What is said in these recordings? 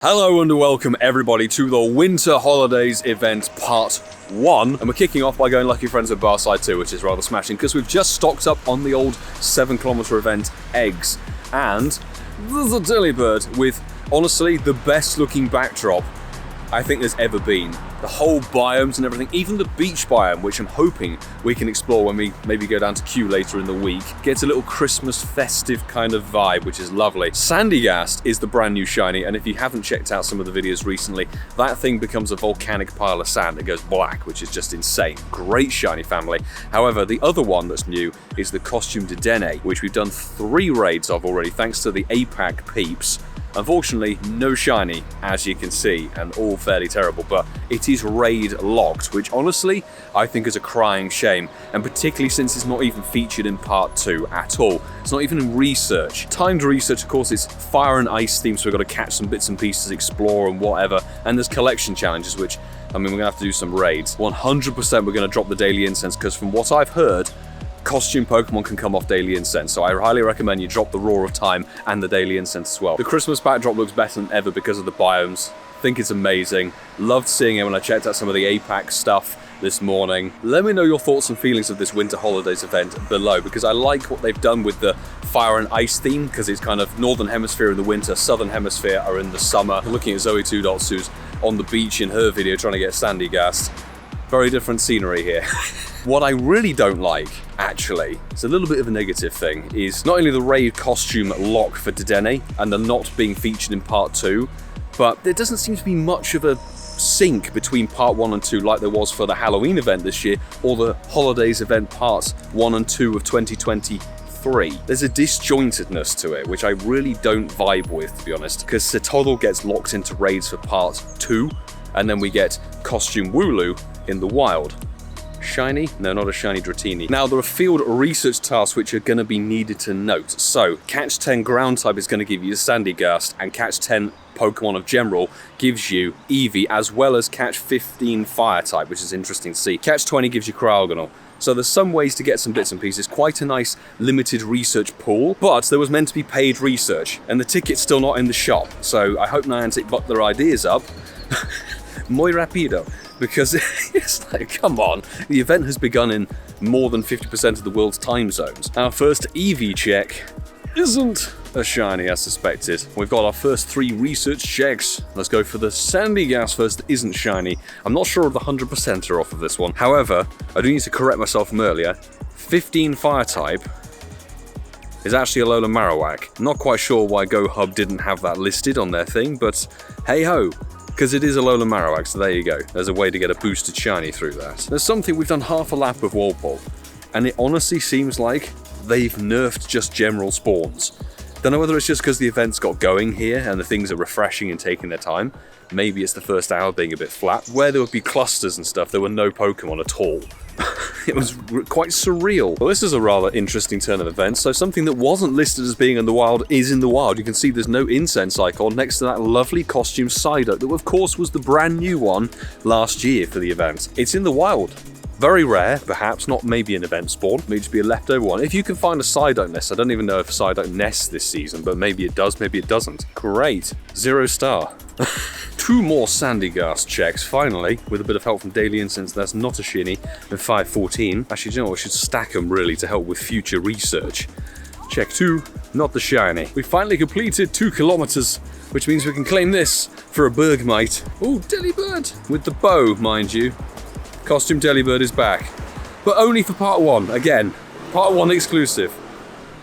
Hello and welcome everybody to the Winter Holidays event part 1, and we're kicking off by going lucky friends with Barside 2, which is rather smashing because we've just stocked up on the old 7km event eggs, and there's a Delibird with honestly the best looking backdrop I think there's ever been. The whole biomes and everything, even the beach biome, which I'm hoping we can explore when we maybe go down to Kew later in the week, gets a little Christmas festive kind of vibe, which is lovely. Sandygast is the brand new shiny, and if you haven't checked out some of the videos recently, that thing becomes a volcanic pile of sand. It goes black, which is just insane. Great shiny family. However, the other one that's new is the costume Dedenne, which we've done 3 raids of already, thanks to the APAC peeps. Unfortunately, no shiny, as you can see, and all fairly terrible, but it is raid locked, which honestly, I think is a crying shame, and particularly since it's not even featured in part 2 at all. It's not even in research. Timed research, of course, is fire and ice themed, so we've got to catch some bits and pieces, explore and whatever, and there's collection challenges, which, I mean, we're going to have to do some raids. 100% we're going to drop the daily incense, because from what I've heard, costume Pokemon can come off daily incense, so I highly recommend you drop the Roar of Time and the daily incense as well. The Christmas backdrop looks better than ever because of the biomes. Think it's amazing. Loved seeing it when I checked out some of the APAC stuff this morning. Let me know your thoughts and feelings of this Winter Holidays event below, because I like what they've done with the fire and ice theme, because it's kind of Northern Hemisphere in the winter, Southern Hemisphere are in the summer. Looking at Zoe 2 Dots, who's on the beach in her video trying to get Sandygast. Very different scenery here. What I really don't like, actually, it's a little bit of a negative thing, is not only the raid costume lock for Dedenne and the not being featured in part 2, but there doesn't seem to be much of a sync between part 1 and 2 like there was for the Halloween event this year or the Holidays event parts 1 and 2 of 2023. There's a disjointedness to it, which I really don't vibe with, to be honest, because Setoddle gets locked into raids for part 2, and then we get costume Wooloo in the wild. Shiny? No, not a shiny Dratini. Now, there are field research tasks which are going to be needed to note. So, catch 10 ground type is going to give you Sandygast, and catch 10 Pokemon of general gives you Eevee, as well as catch 15 fire type, which is interesting to see. Catch 20 gives you Cryogonal. So there's some ways to get some bits and pieces. Quite a nice limited research pool, but there was meant to be paid research, and the ticket's still not in the shop. So I hope Niantic bucked their ideas up. Muy rapido. Because it's like, come on, the event has begun in more than 50% of the world's time zones. Our first Eevee check isn't a shiny as suspected. We've got our first 3 research checks. Let's go for the Sandygast first that isn't shiny. I'm not sure of the 100% off of this one. However, I do need to correct myself from earlier. 15 fire type is actually a Alola Marowak. Not quite sure why GoHub didn't have that listed on their thing, but hey ho. Because it is a Alola Marowak, so there you go. There's a way to get a boosted shiny through that. There's something, we've done half a lap of Walpole, and it honestly seems like they've nerfed just general spawns. Don't know whether it's just because the event's got going here and the things are refreshing and taking their time. Maybe it's the first hour being a bit flat. Where there would be clusters and stuff, there were no Pokemon at all. It was quite surreal. Well, this is a rather interesting turn of events. So something that wasn't listed as being in the wild is in the wild. You can see there's no incense icon next to that lovely costume Psyduck that, of course, was the brand new one last year for the event. It's in the wild. Very rare, perhaps, not maybe an event spawn, maybe just be a leftover one. If you can find a Psyduck nest, I don't even know if Psyduck nests this season, but maybe it does, maybe it doesn't. Great. 0 star. 2 more Sandygast checks, finally, with a bit of help from Daily Incense. That's not a shiny, with 514. Actually, do you know what? We should stack them, really, to help with future research. Check 2, not the shiny. We finally completed 2 kilometers, which means we can claim this for a Bergmite. Oh, Delibird! With the bow, mind you. Costume Delibird is back. But only for part 1, again. Part 1 exclusive.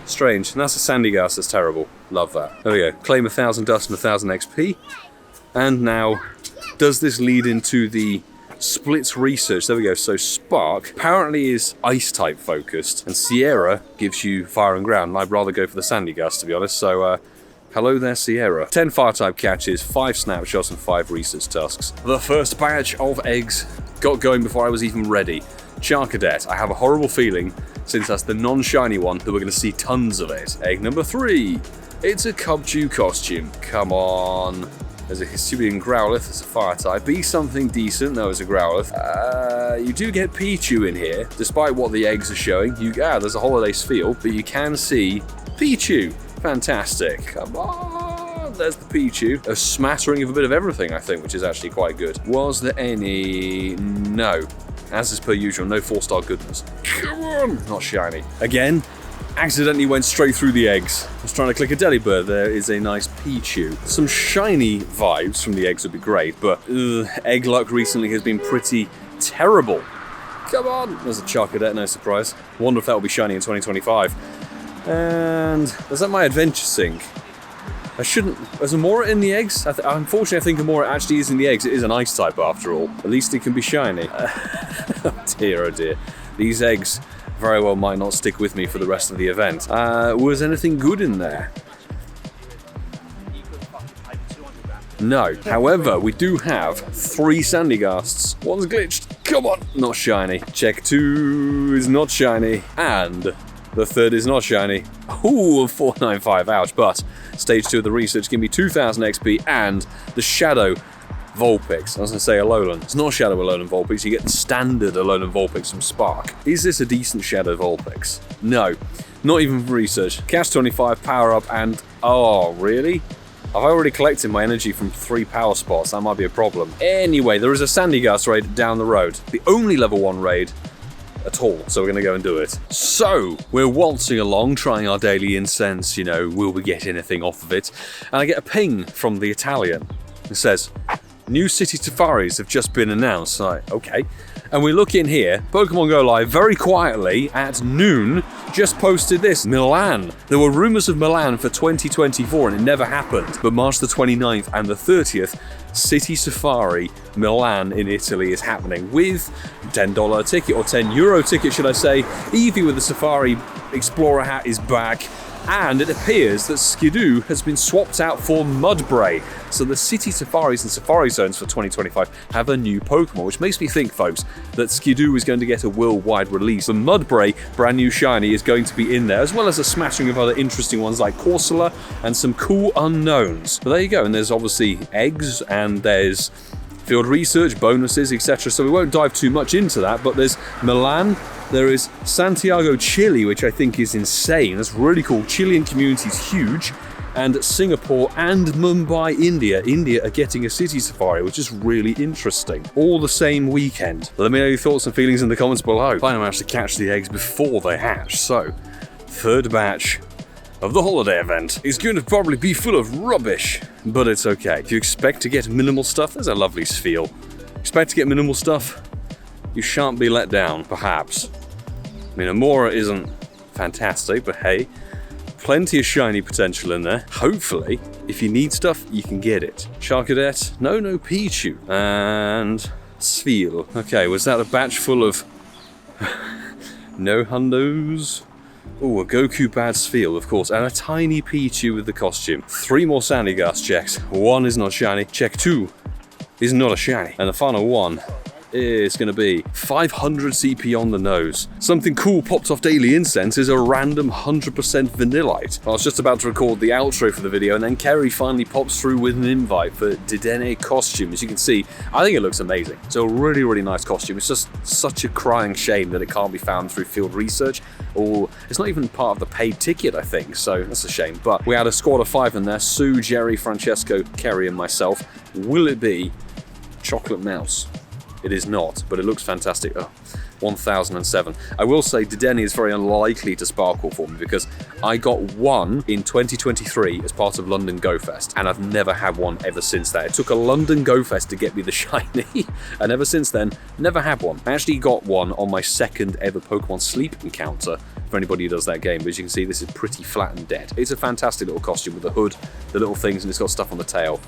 Strange, and that's a Sandygast, that's terrible. Love that. There we go, claim 1,000 dust and 1,000 XP. And now, does this lead into the splits research? There we go, so Spark apparently is ice type focused, and Sierra gives you fire and ground. I'd rather go for the Sandygast, to be honest, so hello there, Sierra. 10 fire type catches, 5 snapshots, and 5 research tasks. The first batch of eggs got going before I was even ready. Charcadet, I have a horrible feeling, since that's the non-shiny one, that we're going to see tons of it. Egg number 3. It's a Cubchoo costume. Come on. There's a Hisuian Growlithe, it's a fire type. Be something decent, no, it's a Growlithe. You do get Pichu in here, despite what the eggs are showing. There's a Holidays field, but you can see Pichu. Fantastic. Come on. there's the Pichu. A smattering of a bit of everything, I think, which is actually quite good. Was there any? No. As is per usual, no 4-star goodness. Come on! Not shiny. Again, accidentally went straight through the eggs. I was trying to click a Delibird. There is a nice Pichu. Some shiny vibes from the eggs would be great, but egg luck recently has been pretty terrible. Come on! There's a Charcadet, no surprise. Wonder if that will be shiny in 2025. And is that my adventure sink? I shouldn't. Is Amora in the eggs? Unfortunately, I think Amora actually is in the eggs. It is an ice type after all. At least it can be shiny. Oh dear, oh dear. These eggs very well might not stick with me for the rest of the event. Was anything good in there? No. However, we do have 3 Sandygasts. One's glitched. Come on. Not shiny. Check 2 is not shiny. And the 3rd is not shiny. Ooh, 495, ouch. But stage 2 of the research give me 2000 XP and the Shadow Vulpix. I was going to say Alolan. It's not Shadow Alolan Vulpix, you get the standard Alolan Vulpix from Spark. Is this a decent Shadow Vulpix? No, not even for research. Cash 25, power up, and oh, really? I've already collected my energy from 3 power spots, that might be a problem. Anyway, there is a Sandygast raid down the road. The only level 1 raid at all, so we're gonna go and do it. So, we're waltzing along, trying our daily incense, you know, will we get anything off of it? And I get a ping from the Italian. It says, new city safaris have just been announced. Like, okay. And we look in here, Pokemon GO Live very quietly at noon just posted this, Milan. There were rumors of Milan for 2024 and it never happened. But March the 29th and the 30th, City Safari Milan in Italy is happening with $10 ticket, or €10 ticket should I say. Eevee with the Safari Explorer hat is back. And it appears that Skidoo has been swapped out for Mudbray. So the city safaris and safari zones for 2025 have a new Pokemon, which makes me think, folks, that Skidoo is going to get a worldwide release. The Mudbray, brand new shiny, is going to be in there, as well as a smattering of other interesting ones like Corsola and some cool unknowns. But there you go, and there's obviously eggs, and there's field research, bonuses, etc. So we won't dive too much into that, but there's Milan. There is Santiago, Chile, which I think is insane. That's really cool. Chilean community is huge. And Singapore and Mumbai, India. India are getting a city safari, which is really interesting. All the same weekend. Let me know your thoughts and feelings in the comments below. I managed to catch the eggs before they hatch. So, 3rd batch of the holiday event is going to probably be full of rubbish. But it's okay. If you expect to get minimal stuff, there's a lovely Spheal. Expect to get minimal stuff, you shan't be let down, perhaps. I mean, Amora isn't fantastic, but hey, plenty of shiny potential in there. Hopefully, if you need stuff, you can get it. Charcadet, no Pichu, and Spheal. Okay, was that a batch full of no hundos? Oh, a Goku bad Spheal, of course, and a tiny Pichu with the costume. 3 more Sandygast checks. 1 is not shiny. Check 2 is not a shiny. And the final one is going to be 500 CP on the nose. Something cool popped off Daily Incense is a random 100% Vanillite. I was just about to record the outro for the video, and then Kerry finally pops through with an invite for Dedenne costume. As you can see, I think it looks amazing. It's a really, really nice costume. It's just such a crying shame that it can't be found through field research, or it's not even part of the paid ticket, I think, so that's a shame. But we had a squad of 5 in there: Sue, Jerry, Francesco, Kerry, and myself. Will it be Chocolate Mouse? It is not, but it looks fantastic. Oh, 1007. I will say Dedenne is very unlikely to sparkle for me because I got one in 2023 as part of London Go Fest, and I've never had one ever since that. It took a London Go Fest to get me the shiny, and ever since then, never had one. I actually got one on my 2nd ever Pokemon Sleep encounter, for anybody who does that game, but as you can see, this is pretty flat and dead. It's a fantastic little costume with the hood, the little things, and it's got stuff on the tail.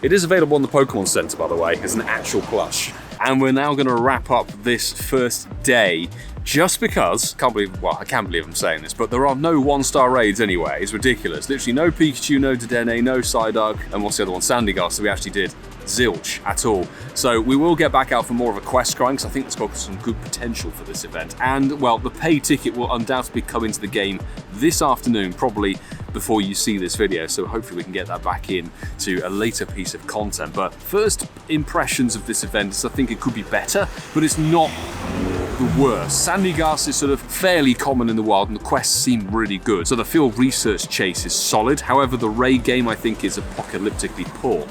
It is available on the Pokemon Center, by the way, as an actual plush. And we're now going to wrap up this first day, just because, I can't believe I'm saying this, but there are no 1-star raids anyway. It's ridiculous. Literally no Pikachu, no Dedenne, no Psyduck, and what's the other one? Sandygast, so we actually did zilch at all. So we will get back out for more of a quest grind, because I think it's got some good potential for this event. And, well, the paid ticket will undoubtedly come into the game this afternoon, probably before you see this video, so hopefully we can get that back in to a later piece of content. But first impressions of this event is I think it could be better, but it's not the worst. Sandygast is sort of fairly common in the wild, and the quests seem really good. So the field research chase is solid. However, the raid game I think is apocalyptically poor,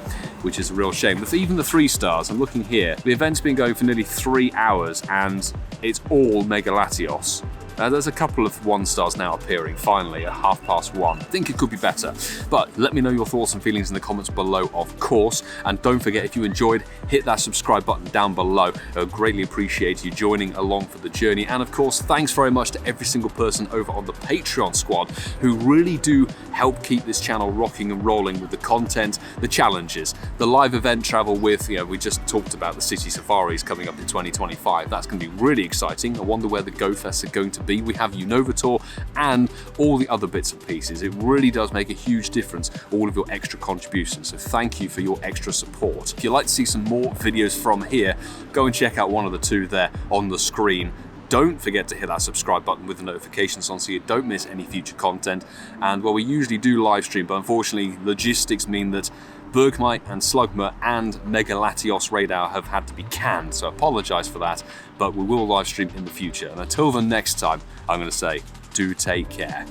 which is a real shame. But even the 3 stars, I'm looking here, the event's been going for nearly 3 hours and it's all Mega Latios. There's a couple of 1 stars now appearing, finally, at 1:30. I think it could be better. But let me know your thoughts and feelings in the comments below, of course. And don't forget, if you enjoyed, hit that subscribe button down below. I would greatly appreciate you joining along for the journey. And of course, thanks very much to every single person over on the Patreon squad who really do help keep this channel rocking and rolling with the content, the challenges, the live event travel with, we just talked about the city safaris coming up in 2025. That's going to be really exciting. I wonder where the Go Fests are going to be. We have Unova and all the other bits and pieces. It really does make a huge difference, all of your extra contributions. So thank you for your extra support. If you'd like to see some more videos from here, go and check out one of the 2 there on the screen. Don't forget to hit that subscribe button with the notifications on so you don't miss any future content. And well, we usually do live stream, but unfortunately logistics mean that Bergmite and Slugma and Mega Latios Radar have had to be canned, so I apologise for that, but we will live stream in the future. And until the next time, I'm going to say, do take care.